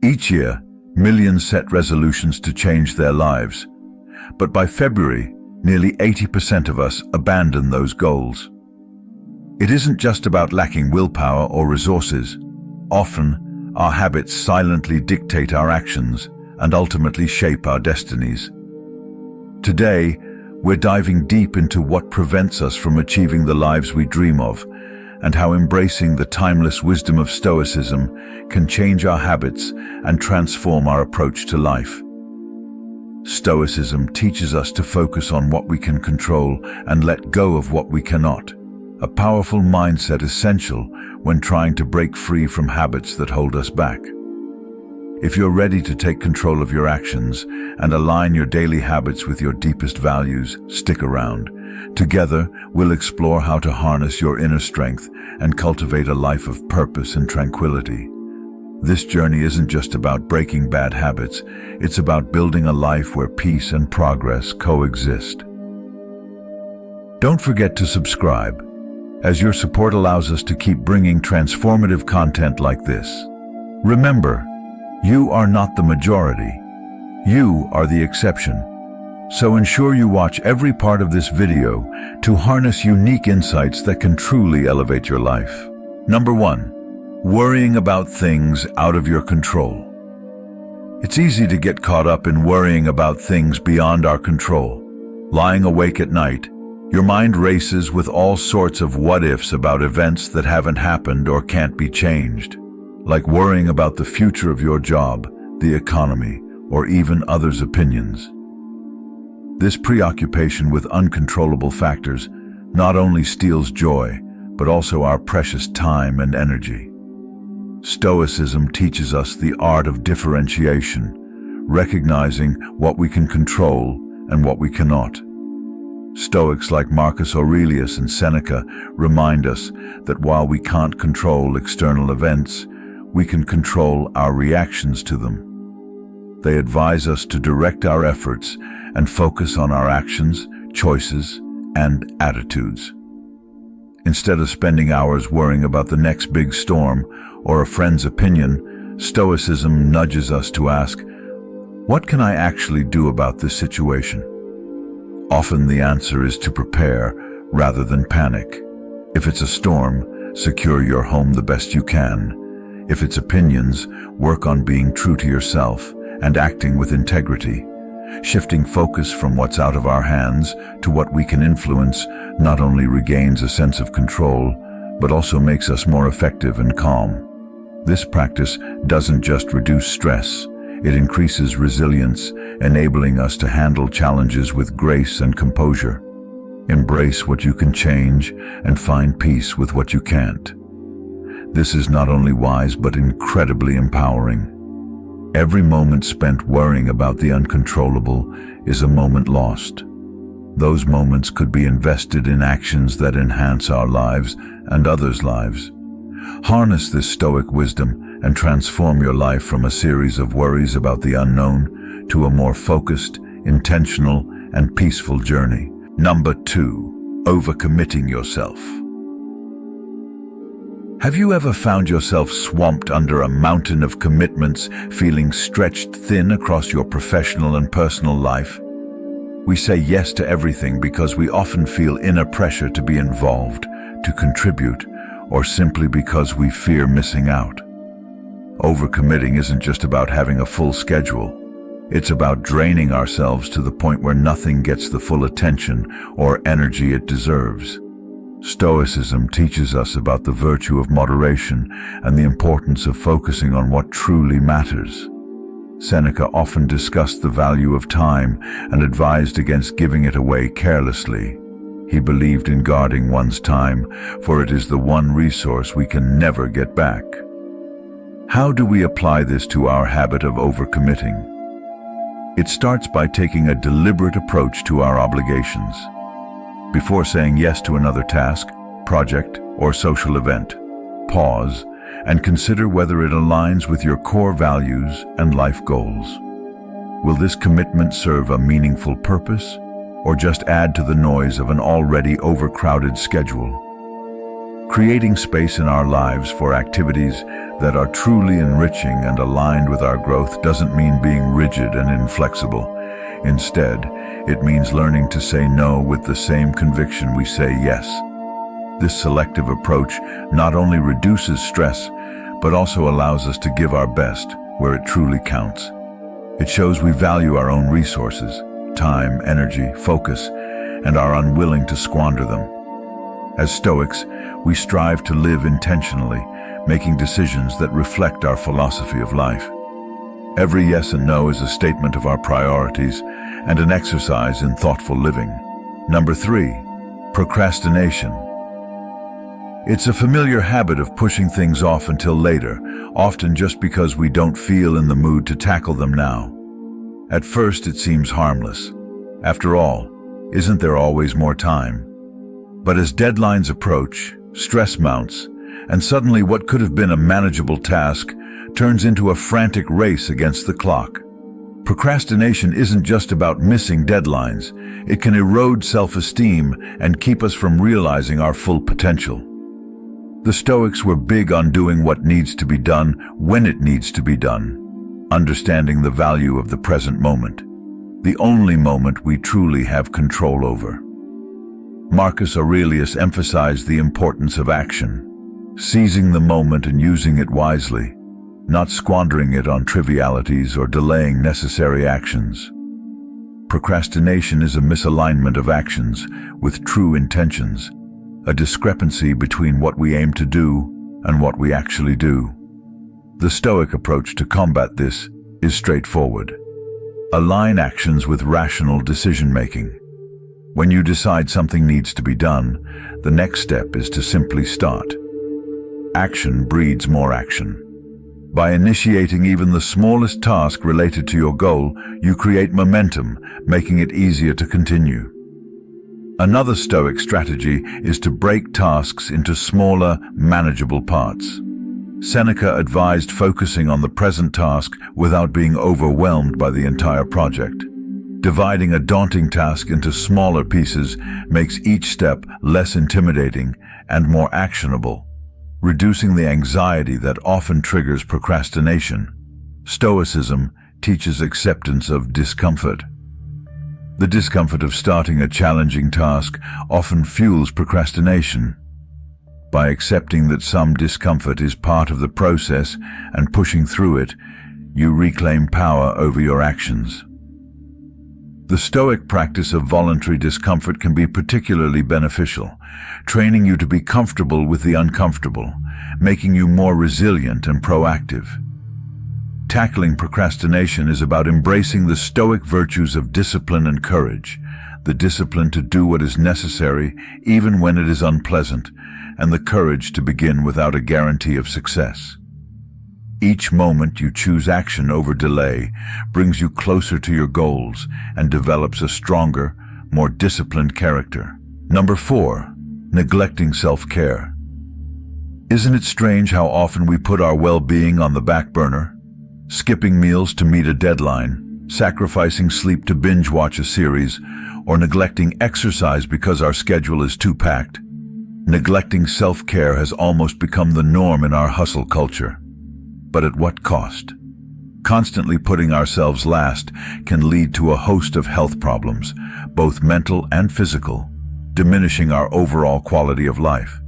Each year, millions set resolutions to change their lives. But by February, nearly 80% of us abandon those goals. It isn't just about lacking willpower or resources. Often, our habits silently dictate our actions and ultimately shape our destinies. Today, we're diving deep into what prevents us from achieving the lives we dream of, and how embracing the timeless wisdom of Stoicism can change our habits and transform our approach to life. Stoicism teaches us to focus on what we can control and let go of what we cannot, a powerful mindset essential when trying to break free from habits that hold us back. If you're ready to take control of your actions and align your daily habits with your deepest values, stick around. Together, we'll explore how to harness your inner strength and cultivate a life of purpose and tranquility. This journey isn't just about breaking bad habits, it's about building a life where peace and progress coexist. Don't forget to subscribe, as your support allows us to keep bringing transformative content like this. Remember, you are not the majority. You are the exception. So ensure you watch every part of this video to harness unique insights that can truly elevate your life. Number 1. Worrying about things out of your control. It's easy to get caught up in worrying about things beyond our control. Lying awake at night, your mind races with all sorts of what-ifs about events that haven't happened or can't be changed, like worrying about the future of your job, the economy, or even others' opinions. This preoccupation with uncontrollable factors not only steals joy, but also our precious time and energy. Stoicism teaches us the art of differentiation, recognizing what we can control and what we cannot. Stoics like Marcus Aurelius and Seneca remind us that while we can't control external events, we can control our reactions to them. They advise us to direct our efforts and focus on our actions, choices, and attitudes. Instead of spending hours worrying about the next big storm or a friend's opinion, Stoicism nudges us to ask, what can I actually do about this situation? Often the answer is to prepare rather than panic. If it's a storm, secure your home the best you can. If it's opinions, work on being true to yourself and acting with integrity. Shifting focus from what's out of our hands to what we can influence not only regains a sense of control, but also makes us more effective and calm. This practice doesn't just reduce stress, it increases resilience, enabling us to handle challenges with grace and composure. Embrace what you can change and find peace with what you can't. This is not only wise but incredibly empowering. Every moment spent worrying about the uncontrollable is a moment lost. Those moments could be invested in actions that enhance our lives and others' lives. Harness this Stoic wisdom and transform your life from a series of worries about the unknown to a more focused, intentional, and peaceful journey. Number 2. Overcommitting yourself. Have you ever found yourself swamped under a mountain of commitments, feeling stretched thin across your professional and personal life? We say yes to everything because we often feel inner pressure to be involved, to contribute, or simply because we fear missing out. Overcommitting isn't just about having a full schedule. It's about draining ourselves to the point where nothing gets the full attention or energy it deserves. Stoicism teaches us about the virtue of moderation and the importance of focusing on what truly matters. Seneca often discussed the value of time and advised against giving it away carelessly. He believed in guarding one's time, for it is the one resource we can never get back. How do we apply this to our habit of overcommitting? It starts by taking a deliberate approach to our obligations. Before saying yes to another task, project, or social event, pause and consider whether it aligns with your core values and life goals. Will this commitment serve a meaningful purpose, or just add to the noise of an already overcrowded schedule? Creating space in our lives for activities that are truly enriching and aligned with our growth doesn't mean being rigid and inflexible. Instead, it means learning to say no with the same conviction we say yes. This selective approach not only reduces stress, but also allows us to give our best where it truly counts. It shows we value our own resources, time, energy, focus, and are unwilling to squander them. As Stoics, we strive to live intentionally, making decisions that reflect our philosophy of life. Every yes and no is a statement of our priorities and an exercise in thoughtful living. Number 3, procrastination. It's a familiar habit of pushing things off until later, often just because we don't feel in the mood to tackle them now. At first, it seems harmless. After all, isn't there always more time? But as deadlines approach, stress mounts, and suddenly what could have been a manageable task turns into a frantic race against the clock. Procrastination isn't just about missing deadlines. It can erode self-esteem and keep us from realizing our full potential. The Stoics were big on doing what needs to be done when it needs to be done, understanding the value of the present moment, the only moment we truly have control over. Marcus Aurelius emphasized the importance of action, seizing the moment and using it wisely, not squandering it on trivialities or delaying necessary actions. Procrastination is a misalignment of actions with true intentions, a discrepancy between what we aim to do and what we actually do. The Stoic approach to combat this is straightforward. Align actions with rational decision-making. When you decide something needs to be done, the next step is to simply start. Action breeds more action. By initiating even the smallest task related to your goal, you create momentum, making it easier to continue. Another Stoic strategy is to break tasks into smaller, manageable parts. Seneca advised focusing on the present task without being overwhelmed by the entire project. Dividing a daunting task into smaller pieces makes each step less intimidating and more actionable, reducing the anxiety that often triggers procrastination. Stoicism teaches acceptance of discomfort. The discomfort of starting a challenging task often fuels procrastination. By accepting that some discomfort is part of the process and pushing through it, you reclaim power over your actions. The Stoic practice of voluntary discomfort can be particularly beneficial, training you to be comfortable with the uncomfortable, making you more resilient and proactive. Tackling procrastination is about embracing the Stoic virtues of discipline and courage, the discipline to do what is necessary even when it is unpleasant, and the courage to begin without a guarantee of success. Each moment you choose action over delay brings you closer to your goals and develops a stronger, more disciplined character. Number 4, neglecting self-care. Isn't it strange how often we put our well-being on the back burner? Skipping meals to meet a deadline, sacrificing sleep to binge-watch a series, or neglecting exercise because our schedule is too packed. Neglecting self-care has almost become the norm in our hustle culture. But at what cost? Constantly putting ourselves last can lead to a host of health problems, both mental and physical, diminishing our overall quality of life.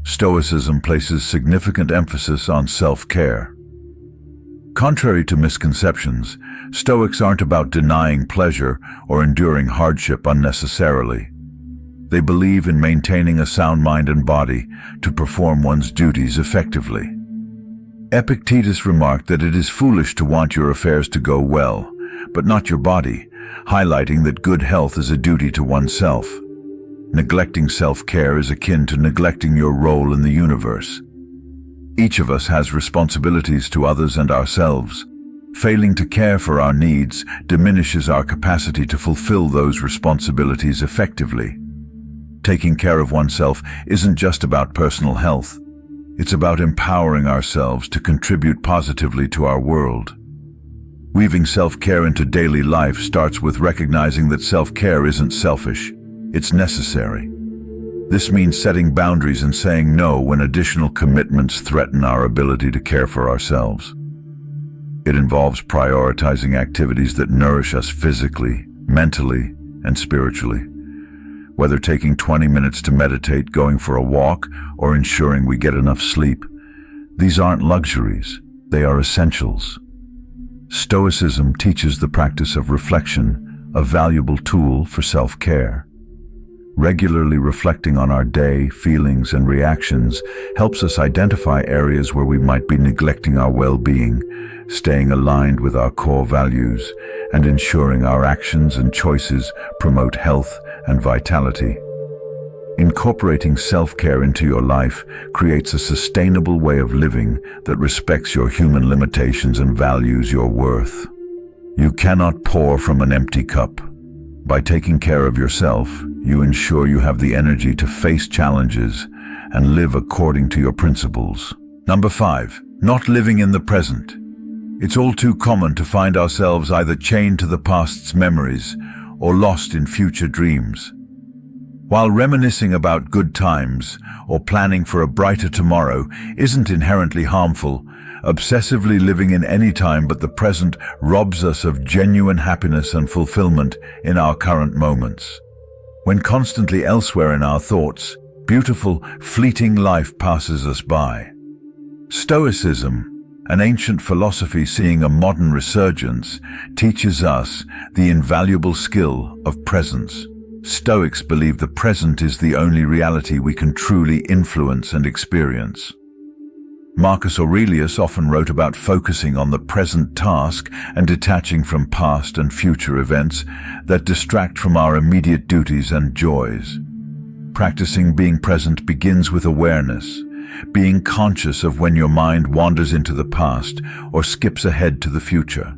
Stoicism places significant emphasis on self-care. Contrary to misconceptions, Stoics aren't about denying pleasure or enduring hardship unnecessarily. They believe in maintaining a sound mind and body to perform one's duties effectively. Epictetus remarked that it is foolish to want your affairs to go well, but not your body, highlighting that good health is a duty to oneself. Neglecting self-care is akin to neglecting your role in the universe. Each of us has responsibilities to others and ourselves. Failing to care for our needs diminishes our capacity to fulfill those responsibilities effectively. Taking care of oneself isn't just about personal health. It's about empowering ourselves to contribute positively to our world. Weaving self-care into daily life starts with recognizing that self-care isn't selfish, it's necessary. This means setting boundaries and saying no when additional commitments threaten our ability to care for ourselves. It involves prioritizing activities that nourish us physically, mentally, and spiritually. Whether taking 20 minutes to meditate, going for a walk, or ensuring we get enough sleep, these aren't luxuries, they are essentials. Stoicism teaches the practice of reflection, a valuable tool for self-care. Regularly reflecting on our day, feelings, and reactions helps us identify areas where we might be neglecting our well-being, staying aligned with our core values, and ensuring our actions and choices promote health and vitality. Incorporating self-care into your life creates a sustainable way of living that respects your human limitations and values your worth. You cannot pour from an empty cup. By taking care of yourself, you ensure you have the energy to face challenges and live according to your principles. Number 5. Not living in the present. It's all too common to find ourselves either chained to the past's memories or lost in future dreams. While reminiscing about good times or planning for a brighter tomorrow isn't inherently harmful, obsessively living in any time but the present robs us of genuine happiness and fulfillment in our current moments. When constantly elsewhere in our thoughts, beautiful, fleeting life passes us by. Stoicism, an ancient philosophy seeing a modern resurgence, teaches us the invaluable skill of presence. Stoics believe the present is the only reality we can truly influence and experience. Marcus Aurelius often wrote about focusing on the present task and detaching from past and future events that distract from our immediate duties and joys. Practicing being present begins with awareness, being conscious of when your mind wanders into the past or skips ahead to the future.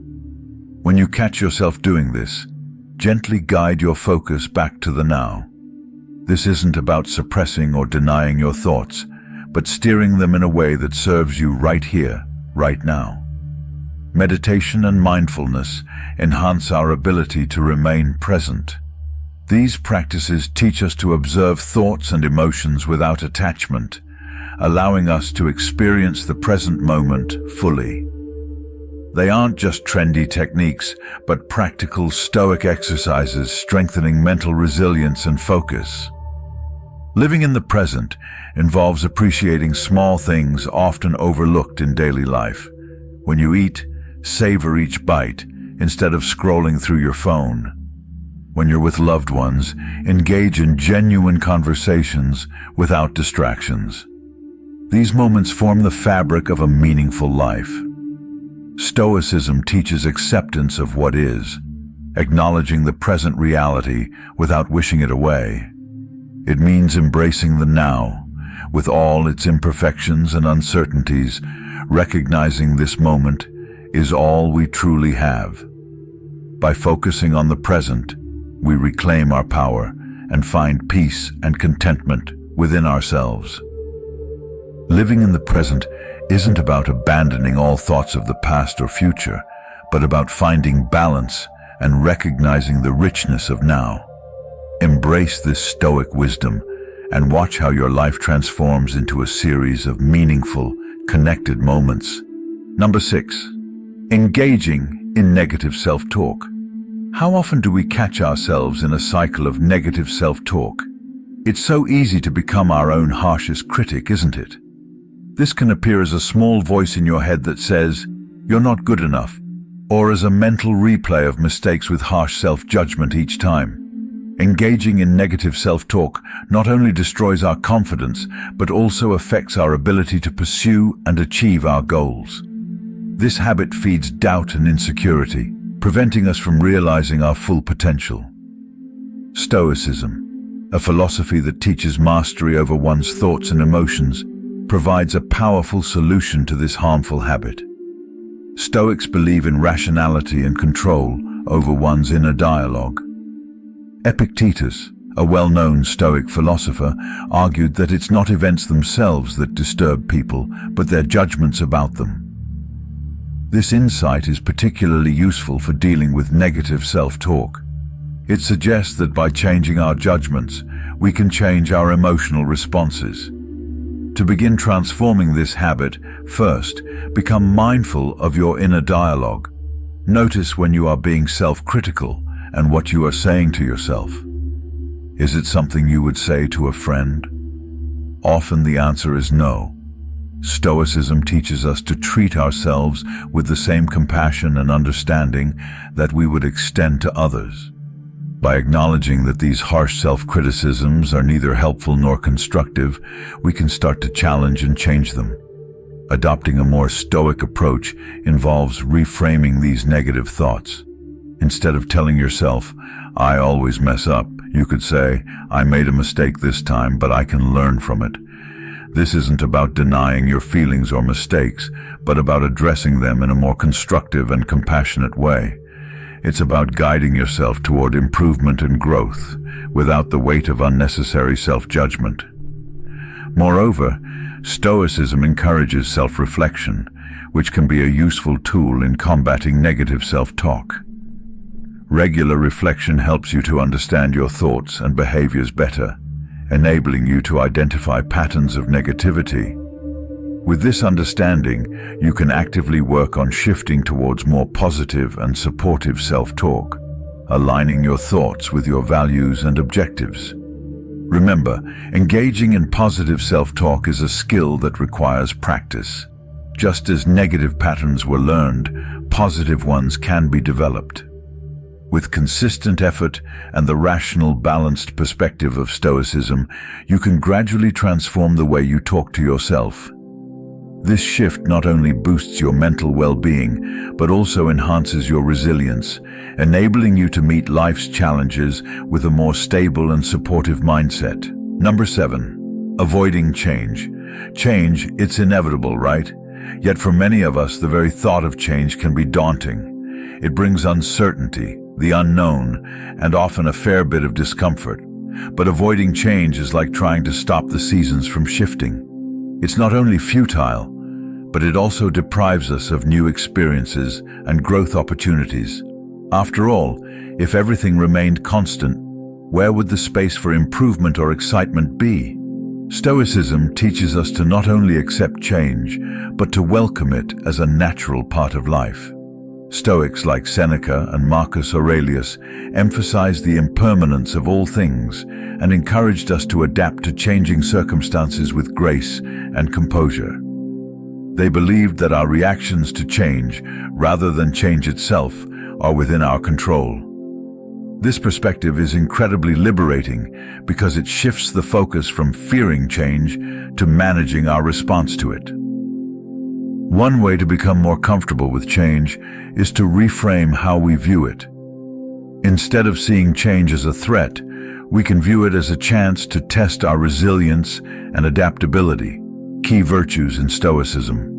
When you catch yourself doing this, gently guide your focus back to the now. This isn't about suppressing or denying your thoughts, but steering them in a way that serves you right here, right now. Meditation and mindfulness enhance our ability to remain present. These practices teach us to observe thoughts and emotions without attachment, allowing us to experience the present moment fully. They aren't just trendy techniques, but practical Stoic exercises strengthening mental resilience and focus. Living in the present involves appreciating small things often overlooked in daily life. When you eat, savor each bite instead of scrolling through your phone. When you're with loved ones, engage in genuine conversations without distractions. These moments form the fabric of a meaningful life. Stoicism teaches acceptance of what is, acknowledging the present reality without wishing it away. It means embracing the now, with all its imperfections and uncertainties, recognizing this moment is all we truly have. By focusing on the present, we reclaim our power and find peace and contentment within ourselves. Living in the present isn't about abandoning all thoughts of the past or future, but about finding balance and recognizing the richness of now. Embrace this Stoic wisdom and watch how your life transforms into a series of meaningful, connected moments. Number 6. Engaging in negative self-talk. How often do we catch ourselves in a cycle of negative self-talk? It's so easy to become our own harshest critic, isn't it? This can appear as a small voice in your head that says, "You're not good enough," or as a mental replay of mistakes with harsh self-judgment each time. Engaging in negative self-talk not only destroys our confidence, but also affects our ability to pursue and achieve our goals. This habit feeds doubt and insecurity, preventing us from realizing our full potential. Stoicism, a philosophy that teaches mastery over one's thoughts and emotions, provides a powerful solution to this harmful habit. Stoics believe in rationality and control over one's inner dialogue. Epictetus, a well-known Stoic philosopher, argued that it's not events themselves that disturb people, but their judgments about them. This insight is particularly useful for dealing with negative self-talk. It suggests that by changing our judgments, we can change our emotional responses. To begin transforming this habit, first, become mindful of your inner dialogue. Notice when you are being self-critical and what you are saying to yourself. Is it something you would say to a friend? Often the answer is no. Stoicism teaches us to treat ourselves with the same compassion and understanding that we would extend to others. By acknowledging that these harsh self-criticisms are neither helpful nor constructive, we can start to challenge and change them. Adopting a more stoic approach involves reframing these negative thoughts. Instead of telling yourself, "I always mess up," you could say, "I made a mistake this time, but I can learn from it." This isn't about denying your feelings or mistakes, but about addressing them in a more constructive and compassionate way. It's about guiding yourself toward improvement and growth, without the weight of unnecessary self-judgment. Moreover, Stoicism encourages self-reflection, which can be a useful tool in combating negative self-talk. Regular reflection helps you to understand your thoughts and behaviors better, enabling you to identify patterns of negativity. With this understanding, you can actively work on shifting towards more positive and supportive self-talk, aligning your thoughts with your values and objectives. Remember, engaging in positive self-talk is a skill that requires practice. Just as negative patterns were learned, positive ones can be developed. With consistent effort and the rational, balanced perspective of Stoicism, you can gradually transform the way you talk to yourself. This shift not only boosts your mental well-being, but also enhances your resilience, enabling you to meet life's challenges with a more stable and supportive mindset. Number 7. Avoiding change. Change, it's inevitable, right? Yet for many of us, the very thought of change can be daunting. It brings uncertainty, the unknown, and often a fair bit of discomfort. But avoiding change is like trying to stop the seasons from shifting. It's not only futile, but it also deprives us of new experiences and growth opportunities. After all, if everything remained constant, where would the space for improvement or excitement be? Stoicism teaches us to not only accept change, but to welcome it as a natural part of life. Stoics like Seneca and Marcus Aurelius emphasized the impermanence of all things and encouraged us to adapt to changing circumstances with grace and composure. They believed that our reactions to change, rather than change itself, are within our control. This perspective is incredibly liberating because it shifts the focus from fearing change to managing our response to it. One way to become more comfortable with change is to reframe how we view it. Instead of seeing change as a threat, we can view it as a chance to test our resilience and adaptability, key virtues in Stoicism.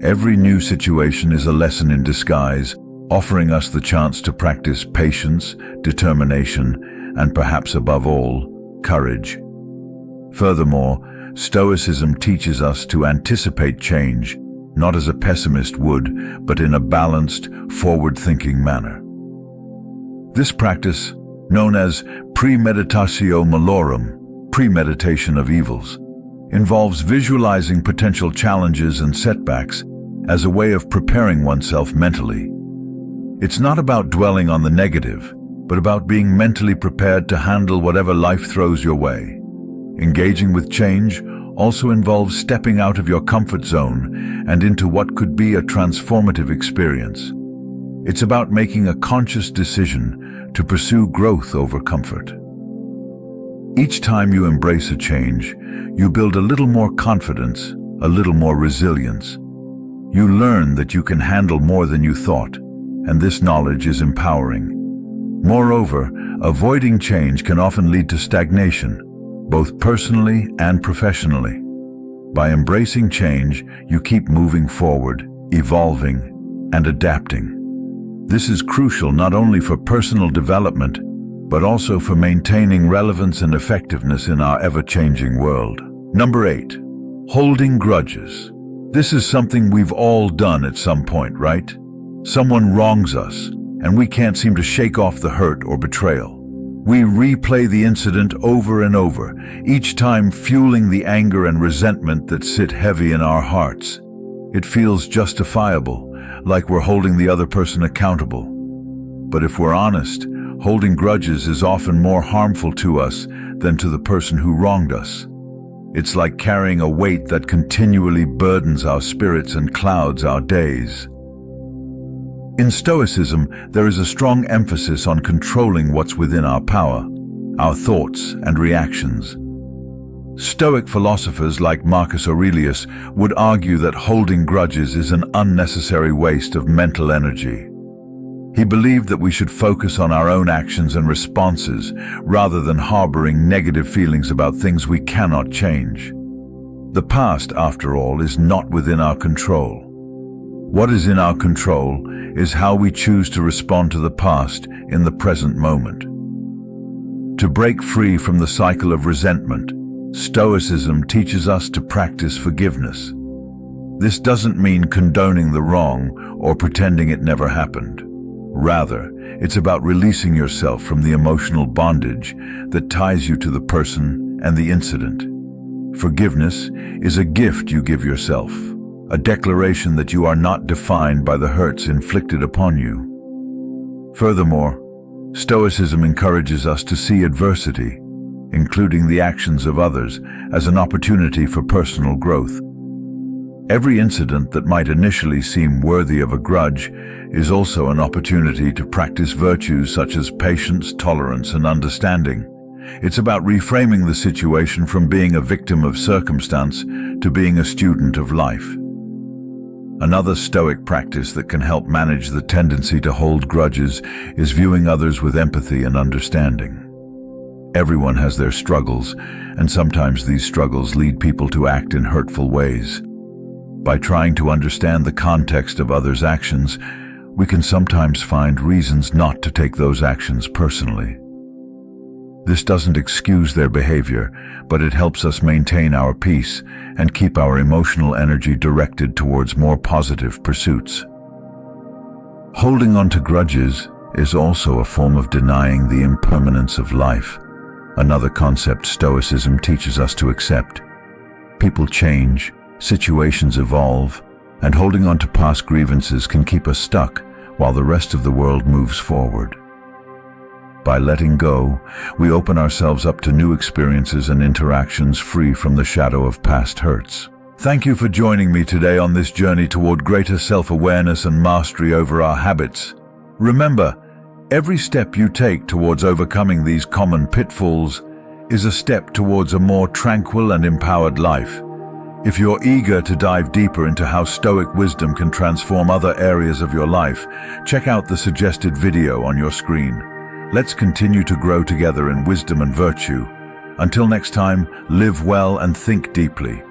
Every new situation is a lesson in disguise, offering us the chance to practice patience, determination, and perhaps above all, courage. Furthermore, Stoicism teaches us to anticipate change, not as a pessimist would, but in a balanced, forward-thinking manner. This practice, known as premeditatio malorum, premeditation of evils, involves visualizing potential challenges and setbacks as a way of preparing oneself mentally. It's not about dwelling on the negative, but about being mentally prepared to handle whatever life throws your way. Engaging with change also involves stepping out of your comfort zone and into what could be a transformative experience. It's about making a conscious decision to pursue growth over comfort. Each time you embrace a change, you build a little more confidence, a little more resilience. You learn that you can handle more than you thought, and this knowledge is empowering. Moreover, avoiding change can often lead to stagnation, both personally and professionally. By embracing change, you keep moving forward, evolving, and adapting. This is crucial not only for personal development, but also for maintaining relevance and effectiveness in our ever-changing world. Number 8. Holding grudges. This is something we've all done at some point, right? Someone wrongs us, and we can't seem to shake off the hurt or betrayal. We replay the incident over and over, each time fueling the anger and resentment that sit heavy in our hearts. It feels justifiable, like we're holding the other person accountable. But if we're honest, holding grudges is often more harmful to us than to the person who wronged us. It's like carrying a weight that continually burdens our spirits and clouds our days. In Stoicism, there is a strong emphasis on controlling what's within our power, our thoughts and reactions. Stoic philosophers like Marcus Aurelius would argue that holding grudges is an unnecessary waste of mental energy. He believed that we should focus on our own actions and responses rather than harboring negative feelings about things we cannot change. The past, after all, is not within our control. What is in our control is how we choose to respond to the past in the present moment. To break free from the cycle of resentment, Stoicism teaches us to practice forgiveness. This doesn't mean condoning the wrong or pretending it never happened. Rather, it's about releasing yourself from the emotional bondage that ties you to the person and the incident. Forgiveness is a gift you give yourself, a declaration that you are not defined by the hurts inflicted upon you. Furthermore, Stoicism encourages us to see adversity, including the actions of others, as an opportunity for personal growth. Every incident that might initially seem worthy of a grudge is also an opportunity to practice virtues such as patience, tolerance, and understanding. It's about reframing the situation from being a victim of circumstance to being a student of life. Another Stoic practice that can help manage the tendency to hold grudges is viewing others with empathy and understanding. Everyone has their struggles, and sometimes these struggles lead people to act in hurtful ways. By trying to understand the context of others' actions, we can sometimes find reasons not to take those actions personally. This doesn't excuse their behavior, but it helps us maintain our peace and keep our emotional energy directed towards more positive pursuits. Holding on to grudges is also a form of denying the impermanence of life, another concept Stoicism teaches us to accept. People change, situations evolve, and holding on to past grievances can keep us stuck while the rest of the world moves forward. By letting go, we open ourselves up to new experiences and interactions free from the shadow of past hurts. Thank you for joining me today on this journey toward greater self-awareness and mastery over our habits. Remember, every step you take towards overcoming these common pitfalls is a step towards a more tranquil and empowered life. If you're eager to dive deeper into how Stoic wisdom can transform other areas of your life, check out the suggested video on your screen. Let's continue to grow together in wisdom and virtue. Until next time, live well and think deeply.